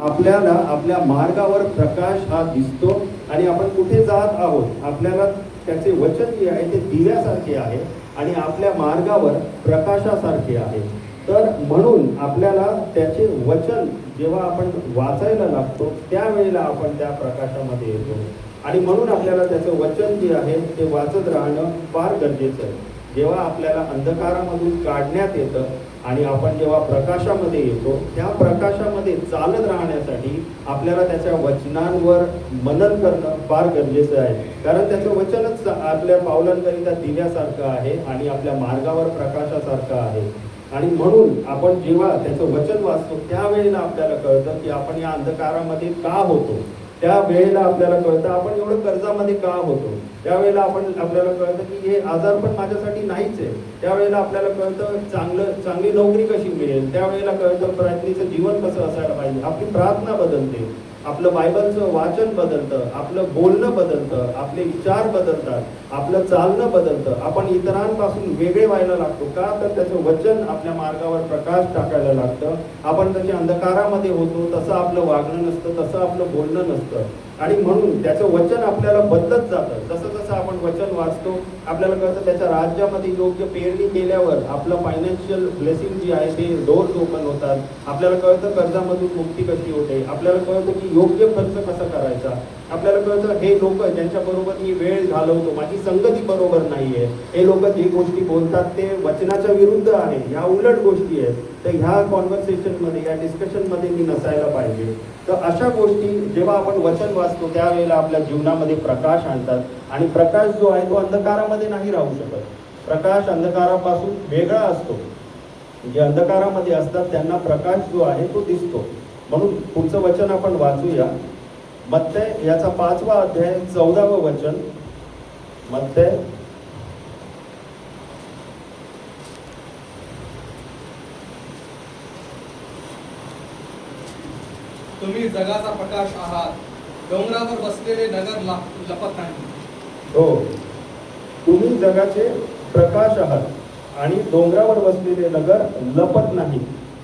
आपल्याला आपल्या मार्गावर प्रकाश हा दिसतो आणि आपण कुठे जात आहोत आपल्याला त्याचे वचन जे आहे ते दिव्यासारखे आहे आणि आपल्या मार्गावर प्रकाशासारखे आहे. तर म्हणून आपल्याला त्याचे वचन जेव्हा आपण वाचायला लागतो त्यावेळेला आपण त्या प्रकाशामध्ये येतो आणि म्हणून आपल्याला त्याचं वचन जे आहे ते वाचत राहणं फार गरजेचं आहे. जेव्हा आपल्याला अंधकारामधून काढण्यात येतं आणि आपण जेव्हा प्रकाशामध्ये येतो त्या प्रकाशामध्ये चालत राहण्यासाठी आपल्याला त्याच्या वचनांवर मनन करणं फार गरजेचं आहे. कारण त्याचं वचनच आपल्या पावलांकरिता दिव्यासारखं आहे आणि आपल्या मार्गावर प्रकाशासारखं आहे. आणि म्हणून आपण जेव्हा त्याचं वचन वाचतो त्यावेळेला आपल्याला कळतं की आपण या अंधकारामध्ये का होतो. त्या वेळेला आपल्याला कळतं आपण एवढं कर्जामध्ये का होतो. त्यावेळेला आपल्याला कळतं की हे आजार पण माझ्यासाठी नाहीच आहे. त्यावेळेला आपल्याला कळतं चांगली नोकरी कशी मिळेल. त्यावेळेला कळतं प्रार्थनेचं जीवन कसं असायला पाहिजे. आपली प्रार्थना बदलते, आपलं बायबलचं वाचन बदलतं, आपलं बोलणं बदलतं, आपले विचार बदलतात, आपलं चालणं बदलतं. आपण इतरांपासून वेगळे व्हायला लागतो. का तर त्याचं वचन आपल्या मार्गावर प्रकाश टाकायला लागतं. आपण त्याच्या अंधकारामध्ये होतो तसं आपलं वागणं नसतं, तसं आपलं बोलणं नसतं आणि म्हणून त्याचं वचन आपल्याला बदलत जातं. जसं जसं आपण वचन वाचतो आपल्याला कळतं त्याच्या राज्यामध्ये योग्य पेरणी केल्यावर आपलं फायनान्शियल ब्लेसिंग जी आहे ते डोर्स ओपन होतात. आपल्याला कळतं कर्जामधून मुक्ती कशी होते. आपल्याला कळतं की योग्य खर्च कसा करायचा. आपल्याला कळतं हे लोक ज्यांच्याबरोबर मी वेळ घालवतो माझी संगती बरोबर नाहीये. हे लोक जे गोष्टी बोलतात ते वचनाच्या विरुद्ध आहे, ह्या उलट गोष्टी आहेत. तर ह्या कॉन्व्हर्सेशनमध्ये या डिस्कशनमध्ये मी नसायला पाहिजे. तर अशा गोष्टी जेव्हा आपण वचन वाचतो त्यावेळेला आपल्या जीवनामध्ये प्रकाश आणतात आणि प्रकाश जो आहे तो अंधकारामध्ये नाही राहू शकत. प्रकाश अंधकारापासून वेगळा असतो. जे अंधकारामध्ये असतात त्यांना प्रकाश जो आहे तो दिसतो. म्हणून पुढचं वचन आपण वाचूया. मत्तय याचा 5वा अध्याय 14वं वचन. मत्तय तुम्ही जगाचा प्रकाश आहात. डोंगरावर बसलेले नगर लपत नाही. हो, तुम्ही जगाचे प्रकाश आहात आणि डोंगरावर बसलेले नगर लपत नाही.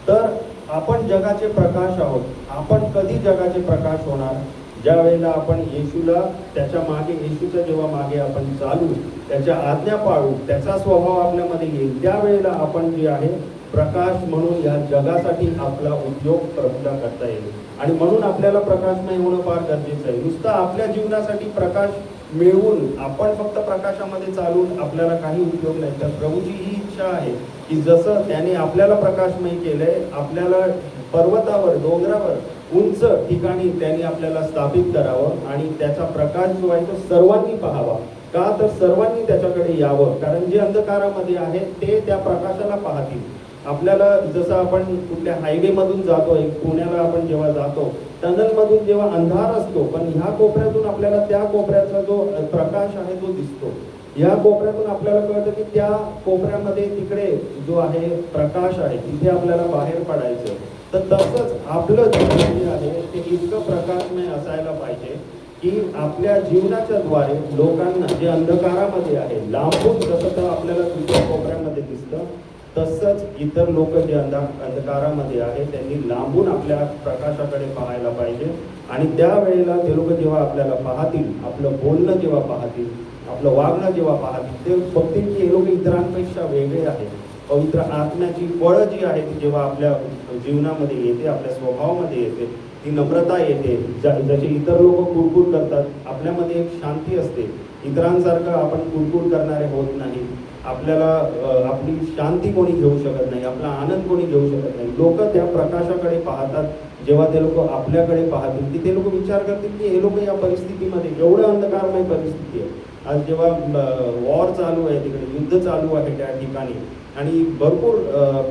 तर आपण जगाचे प्रकाश आहोत. आपण कधी जगाचे प्रकाश होणार. ज्या वेळेला आपण येशूला त्याच्या मागे येशूच्या जेव्हा मागे आपण चालू त्याच्या आज्ञा पाळू त्याचा स्वभाव आपल्यामध्ये येईल त्यावेळेला आपण जे आहे प्रकाश म्हणून या जगासाठी आपला उपयोग प्रभूला करता येईल. आणि म्हणून आपल्याला प्रकाशमय होणं फार गरजेचं आहे. नुसतं आपल्या जीवनासाठी प्रकाश मिळवून आपण फक्त प्रकाशामध्ये चालून आपल्याला काही उपयोग नाही. तर प्रभूची ही इच्छा आहे की जसं त्याने आपल्याला प्रकाशमय केलंय आपल्याला पर्वतावर डोंगरावर उंच ठिकाणी त्यांनी आपल्याला स्थापित करावं आणि त्याचा प्रकाश जो आहे तो सर्वांनी पाहावा. का तर सर्वांनी त्याच्याकडे यावं. कारण जे अंधकारामध्ये आहे ते त्या प्रकाशाला पाहतील. आपल्याला जसं आपण कुठल्या हायवे मधून जातो पुण्याला आपण जेव्हा जातो टनल मधून जेव्हा अंधार असतो पण ह्या कोपऱ्यातून आपल्याला त्या कोपऱ्याचा जो प्रकाश आहे तो दिसतो. या कोपऱ्यातून आपल्याला कळतं की त्या कोपऱ्यामध्ये तिकडे जो आहे प्रकाश आहे तिथे आपल्याला बाहेर पडायचं. तर तसंच आपलं जीवन जे आहे ते इतकं प्रकाशमय असायला पाहिजे की आपल्या जीवनाच्या द्वारे लोकांना जे अंधकारामध्ये आहे लांबून जसं तर आपल्याला दुसऱ्या कोपऱ्यामध्ये दिसतं तसंच इतर लोक जे अंधकारामध्ये आहे त्यांनी लांबून आपल्या प्रकाशाकडे पाहायला पाहिजे. आणि त्यावेळेला ते लोक जेव्हा आपल्याला पाहतील आपलं बोलणं जेव्हा पाहतील आपलं वागणं जेव्हा पाहतील ते बघतील की हे लोक इतरांपेक्षा वेगळे आहेत. पवित्र आत्म्याची फळं जी आहे ती जेव्हा आपल्या जीवनामध्ये येते आपल्या स्वभावामध्ये येते ती नम्रता येते. जसे इतर लोक कुरकुर करतात आपल्यामध्ये एक शांती असते. इतरांसारखं आपण कुरकुर करणारे होत नाही. आपल्याला आपली शांती कोणी घेऊ शकत नाही. आपला आनंद कोणी घेऊ शकत नाही. लोक त्या प्रकाशाकडे पाहतात. जेव्हा ते लोक आपल्याकडे पाहतील की ते लोक विचार करतील की हे लोक या परिस्थितीमध्ये एवढं अंधकारमय परिस्थिती आहे. आज जेव्हा वॉर चालू आहे तिकडे युद्ध चालू आहे त्या ठिकाणी आणि भरपूर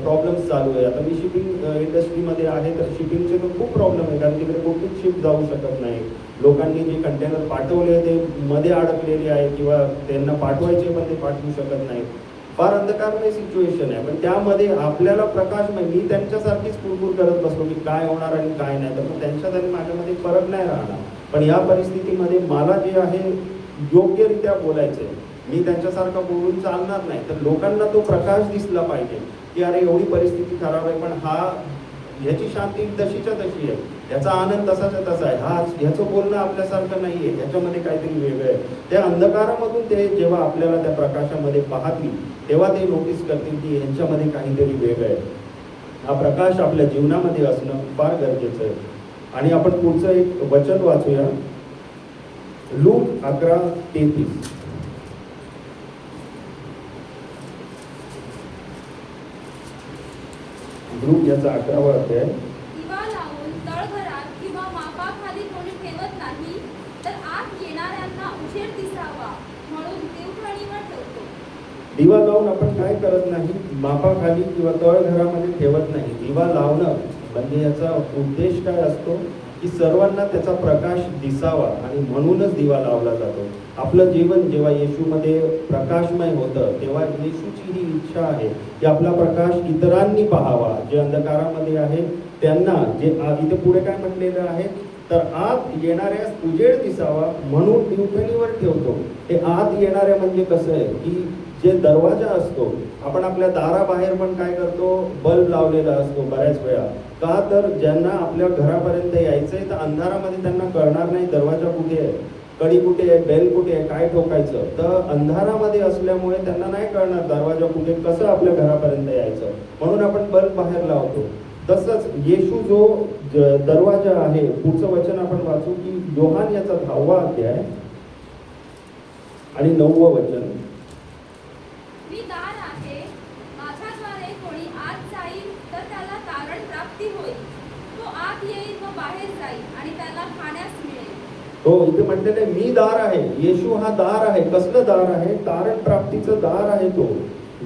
प्रॉब्लेम्स चालू आहे. आता मी शिपिंग इंडस्ट्रीमध्ये आहे तर शिपिंगचे तर खूप प्रॉब्लेम आहे कारण तिकडे कुठलीच शिप जाऊ शकत नाही. लोकांनी जे कंटेनर पाठवले ते मध्ये अडकलेले आहे किंवा त्यांना पाठवायचे पण ते पाठवू शकत नाही. फार अंधकारमय सिच्युएशन आहे. पण त्यामध्ये आपल्याला प्रकाशमय मी त्यांच्यासारखीच कुरकुर करत बसलो की काय होणार आणि काय नाही तर मग त्यांच्यात आणि माझ्यामध्ये फरक नाही राहणार. पण या परिस्थितीमध्ये मला जे आहे योग्यरित्या बोलायचं आहे. मी त्यांच्यासारखं बोलून चालणार नाही. तर लोकांना तो प्रकाश दिसला पाहिजे की अरे एवढी परिस्थिती खराब आहे पण हा ह्याची शांती तशीच्या तशी आहे, ह्याचा आनंद तसाच्या तसा आहे, ह्याचं बोलणं आपल्यासारखं नाही आहे, ह्याच्यामध्ये काहीतरी वेगळं आहे. त्या अंधकारामधून ते जेव्हा आपल्याला त्या प्रकाशामध्ये पाहतील तेव्हा ते नोटीस करतील की ह्यांच्यामध्ये काहीतरी वेगळं आहे. हा प्रकाश आपल्या जीवनामध्ये असणं फार गरजेचं आहे. आणि आपण पुढचं एक वचन वाचूया, लूक 11:33. लूक याचा 11वा अध्याय. दिवा लावून तळघरात किंवा मापाखाली कोणी ठेवत नाही, तर आत येणाऱ्यांना उजेड दिसावा म्हणून देवघरावर ठेवतो. दिवा लावून आपण काय करत नाही, मापाखाली किंवा तळघरामध्ये ठेवत नाही. दिवा लावणं म्हणजे याचा उद्देश काय असतो की सर्वांना त्याचा प्रकाश दिसावा, आणि म्हणूनच दिवा लावला जातो. आपलं जीवन जेव्हा येशूमध्ये प्रकाशमय होतं तेव्हा येशूची ही इच्छा आहे की आपला प्रकाश इतरांनी पाहावा, जे अंधकारामध्ये आहे त्यांना. जे इथे पुढे काय म्हटलेलं आहे, तर आत येणाऱ्यास उजेड दिसावा म्हणून दिवखणीवर ठेवतो. हे आत येणाऱ्या म्हणजे कसं आहे की जे दरवाजा असतो, आपण आपल्या दाराबाहेर पण काय करतो, बल्ब लावलेला असतो बऱ्याच वेळा. का तर ज्यांना आपल्या घरापर्यंत यायचंय तर अंधारामध्ये त्यांना कळणार नाही दरवाजा कुठे आहे, कडी कुठे आहे, बेल कुठे आहे, काय ठोकायचं. तर अंधारामध्ये असल्यामुळे त्यांना नाही कळणार दरवाजा कुठे, कसं आपल्या घरापर्यंत यायचं, म्हणून आपण बल्ब बाहेर लावतो. तसंच येशू जो दरवाजा आहे, पुढचं वचन आपण वाचू की योहान याचा 10वा अध्याय आणि 9वं वचन. मी दार आहे, माझ्याद्वारे कोणी आत जाईल तर त्याला तारण प्राप्ती होईल. तो आत येईल व बाहेर जाईल आणि त्याला खाण्यास मिळेल. हो, इथे म्हटलेलं आहे मी दार आहे. येशू हा दार आहे. कसलं दार आहे, तारण प्राप्तीचं दार आहे. तो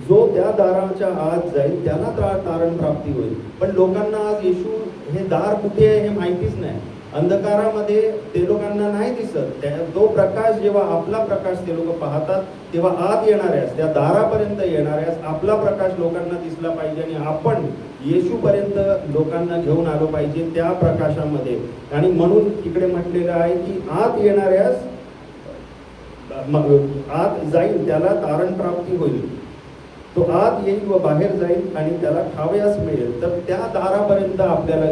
जो त्या दाराच्या आत जाईल त्याला तारण प्राप्ती होईल. पण लोकांना आज येशू हे दार कुठे आहे हे माहितीच नाही. अंधकारामध्ये ते लोकांना नाही दिसत. तो प्रकाश जेव्हा आपला प्रकाश ते लोक पाहतात तेव्हा आत येणाऱ्यास, त्या दारापर्यंत येणाऱ्यास आपला प्रकाश लोकांना दिसला पाहिजे, आणि आपण येशूपर्यंत लोकांना घेऊन आलो पाहिजे त्या प्रकाशामध्ये. आणि म्हणून इकडे म्हटलेलं आहे की आत येणाऱ्यास आत जाईल त्याला तारण प्राप्ती होईल. तो आत येईल व बाहेर जाईल आणि त्याला खावयास मिळेल. तर त्या दारापर्यंत आपल्याला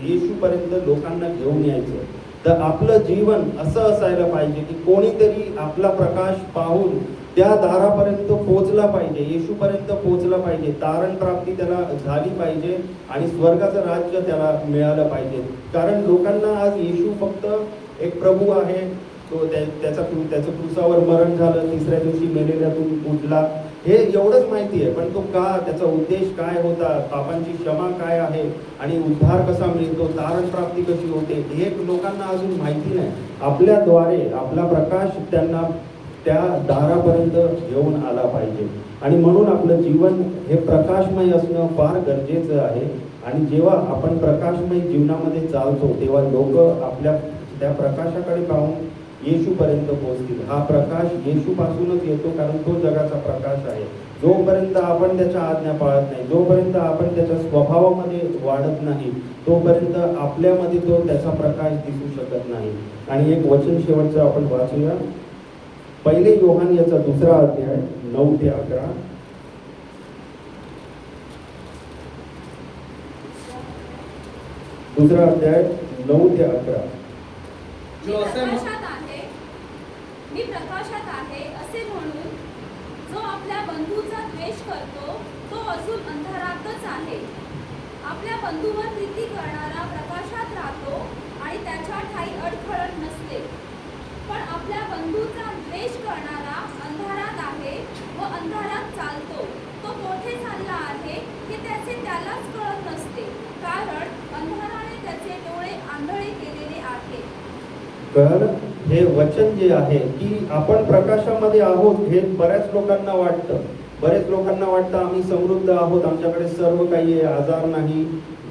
येशूपर्यंत लोकांना घेऊन यायचं. तर आपलं जीवन असं असायला पाहिजे की कोणीतरी आपला प्रकाश पाहून त्या दारापर्यंत पोहोचला पाहिजे, येशूपर्यंत पोहोचला पाहिजे, तारण प्राप्ती त्याला झाली पाहिजे आणि स्वर्गाचं राज्य त्याला मिळालं पाहिजे. कारण लोकांना आज येशू फक्त एक प्रभू आहे, तो त्याचं क्रूसावर मरण झालं, तिसऱ्या दिवशी मेलेल्यातून उठला, हे एवढंच माहिती आहे. पण तो का, त्याचा उद्देश काय होता, पापांची क्षमा काय आहे आणि उद्धार कसा मिळतो, तारण प्राप्ती कशी होते, हे लोकांना अजून माहिती नाही. आपल्याद्वारे आपला प्रकाश त्यांना त्या दारापर्यंत घेऊन आला पाहिजे. आणि म्हणून आपलं जीवन हे प्रकाशमय असणं फार गरजेचं आहे. आणि जेव्हा आपण प्रकाशमय जीवनामध्ये चालतो तेव्हा लोक आपल्या त्या प्रकाशाकडे पाहून येशूपर्यंत पोहोचतील. हा प्रकाश येशूपासूनच येतो, कारण तो जगाचा प्रकाश आहे. जोपर्यंत आपण त्याच्या आज्ञा पाळत नाही, जोपर्यंत आपण त्याच्या स्वभावामध्ये वाढत नाही, तोपर्यंत आपल्यामध्ये तो त्याचा प्रकाश दिसू शकत नाही. आणि एक वचन शेवटचं आपण वाचूया, 1 योहान याचा 2रा अध्याय 9 ते 11. दुसरा अध्याय 9 ते 11. मी प्रकाशात आहे, मी प्रकाशात आहे असे म्हणून जो आपल्या बंधूचा द्वेष करतो तो अजून अंधारातच आहे. आपल्या बंधूवर प्रीती करणारा प्रकाशात राहतो आणि त्याच्या ठाई अडखळत नसते. पण आपल्या बंधूचा द्वेष करणारा अंधारात आहे व अंधारात चालतो. तो कोठे चालला आहे हे त्याचे त्यालाच कळत नसते, कारण अंधाराने त्याचे डोळे आंधळे केलेले आहेत. कळलं? हे वचन जे आहे की आपण प्रकाशामध्ये आहोत हे बऱ्याच लोकांना वाटतं. बरेच लोकांना वाटतं आम्ही समृद्ध आहोत, आमच्याकडे सर्व काही आहे, आजार नाही,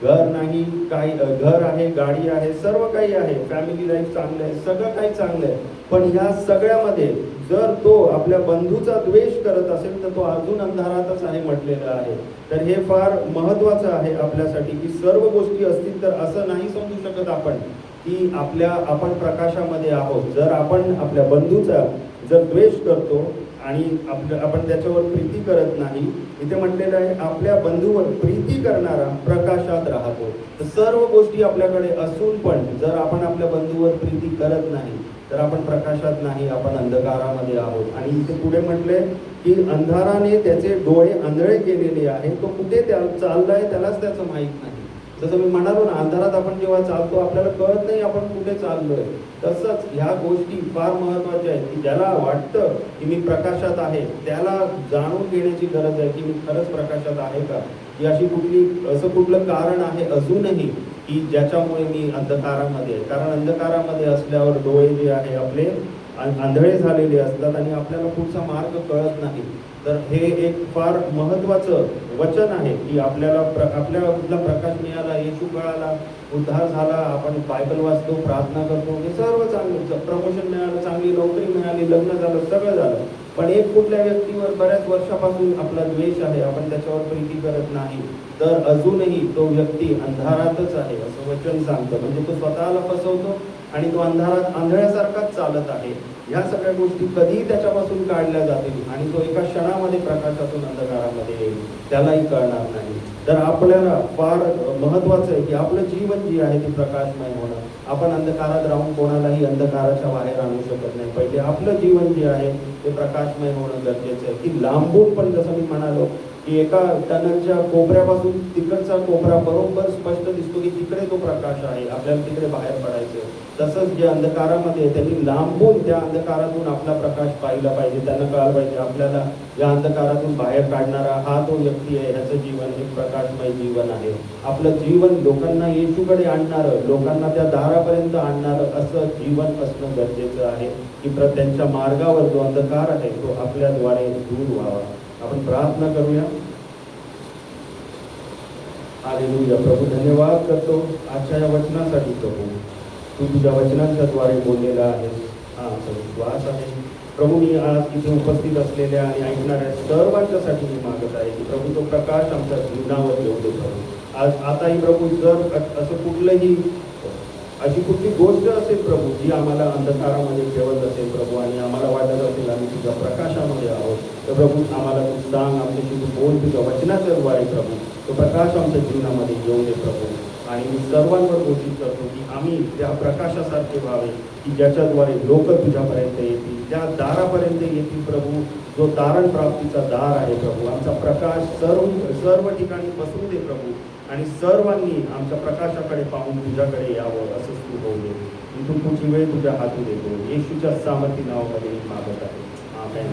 घर नाही, काही घर आहे, गाडी आहे, सर्व काही आहे, फॅमिली लाईफ चांगलं आहे, सगळं काही चांगलं आहे. पण ह्या सगळ्यामध्ये जर तो आपल्या बंधूचा द्वेष करत असेल तर तो अजून अंधारातच आहे म्हटलेलं आहे. तर हे फार महत्त्वाचं आहे आपल्यासाठी की सर्व गोष्टी असतील तर असं नाही समजू शकत आपण की आपण प्रकाशामध्ये आहोत. जर आपण आपल्या बंधूचा जर द्वेष करतो आणि आपण त्याच्यावर प्रीती करत नाही. इथे म्हटलेलं आहे आपल्या बंधूवर प्रीती करणारा प्रकाशात राहतो. तर सर्व गोष्टी आपल्याकडे असून पण जर आपण आपल्या बंधूवर प्रीती करत नाही तर आपण प्रकाशात नाही, आपण अंधकारामध्ये आहोत. आणि इथे पुढे म्हटले की अंधाराने त्याचे डोळे आंधळे केलेले आहे, तो कुठे चाललाय त्यालाच त्याचं माहीत नाही. जसं मी म्हणालो ना, अंधारात आपण जेव्हा चालतो आपल्याला कळत नाही आपण कुठे चाललोय. तसंच ह्या गोष्टी फार महत्त्वाच्या आहेत की ज्याला वाटतं की मी प्रकाशात आहे त्याला जाणून घेण्याची गरज आहे की मी खरंच प्रकाशात आहे का, की असं कुठलं कारण आहे अजूनही की ज्याच्यामुळे मी अंधकारामध्ये आहे. कारण अंधकारामध्ये असल्यावर डोळे जे आहे आपले आंधळे झालेले असतात आणि आपल्याला पुढचा मार्ग कळत नाही. तर हे एक फार महत्त्वाचं वचन आहे की आपल्याला आपल्याला प्रकाश मिळाला, येशू कळाला, उद्धार झाला, आपण बायबल वाचतो, प्रार्थना करतो, हे सर्व चांगलं, प्रमोशन मिळालं, चांगली नोकरी मिळाली, लग्न झालं, सगळं झालं. पण एक कुठल्या व्यक्तीवर बऱ्याच वर्षापासून आपला द्वेष आहे, आपण त्याच्यावर प्रीती करत नाही, तर अजूनही तो व्यक्ती अंधारातच आहे असं वचन सांगतं. म्हणजे तो स्वतःला फसवतो आणि तो अंधारात आंधळ्यासारखाच चालत आहे. ह्या सगळ्या गोष्टी कधी त्याच्यापासून काढल्या जातील आणि तो एका क्षणामध्ये प्रकाशातून अंधकारामध्ये येईल, त्यालाही कळणार नाही. तर आपल्याला फार महत्त्वाचं आहे की आपलं जीवन जे आहे ते प्रकाशमय होणं. आपण अंधकारात राहून कोणालाही अंधकाराच्या बाहेर आणू शकत नाही. पहिले आपलं जीवन जे आहे ते प्रकाशमय होणं गरजेचं आहे. की लांबून पण जसं मी म्हणालो की एका टनलच्या कोपऱ्यापासून तिकडचा कोपरा बरोबर स्पष्ट दिसतो की तिकडे तो प्रकाश आहे, आपल्याला तिकडे बाहेर पडायचं. तसंच जे अंधकारामध्ये त्यांनी लांबून त्या अंधकारातून आपला प्रकाश पाहिला पाहिजे. त्यांना कळालं पाहिजे आपल्याला या अंधकारातून बाहेर काढणारा हा तो व्यक्ती आहे, ह्याचं जीवन हे प्रकाशमय जीवन आहे. आपलं जीवन लोकांना येशूकडे आणणारं, लोकांना त्या दारापर्यंत आणणारं असं जीवन असणं गरजेचं आहे की त्यांच्या मार्गावर जो अंधकार आहे तो आपल्याद्वारे दूर व्हावा. आपण प्रार्थना करूया. हालेलुया. प्रभू धन्यवाद करतो आजच्या या वचनासाठी. प्रभू तू तुझ्या वचनांच्या द्वारे बोललेला आहेस, हा आमचा विश्वास आहे. प्रभू मी आज इथे उपस्थित असलेल्या आणि ऐकणाऱ्या सर्वांच्यासाठी मी मागत आहे की प्रभू तो प्रकाश आमच्या जीवनावर येऊ दे. प्रभू आज आताही प्रभू जर असं कुठलंही अशी कुठली गोष्ट असेल प्रभू जी आम्हाला अंधकारामध्ये ठेवत असेल प्रभू आणि आम्हाला वाटत असेल आम्ही तुझ्या प्रकाशामध्ये आहोत, तर प्रभू आम्हाला तू सांग, आमच्याशी तू बोल तुझ्या वचनाच्या द्वारे प्रभू तो प्रकाश आमच्या जीवनामध्ये येऊ दे प्रभू. आणि मी सर्वांवर घोषित करतो की आम्ही त्या प्रकाशासारखे व्हावे की ज्याच्याद्वारे लोक तुझ्यापर्यंत येतील, त्या दारापर्यंत येतील प्रभू, जो तारण प्राप्तीचा दार आहे प्रभू. आमचा प्रकाश सर्व ठिकाणी बसू दे प्रभू आणि सर्वांनी आमच्या प्रकाशाकडे पाहून तुझ्याकडे यावं असं तू होऊ दे. इथून तुझी वेळ तुझ्या हाती देतो, येशूच्या सामर्थी नावामध्ये मागत आहे. आमेन.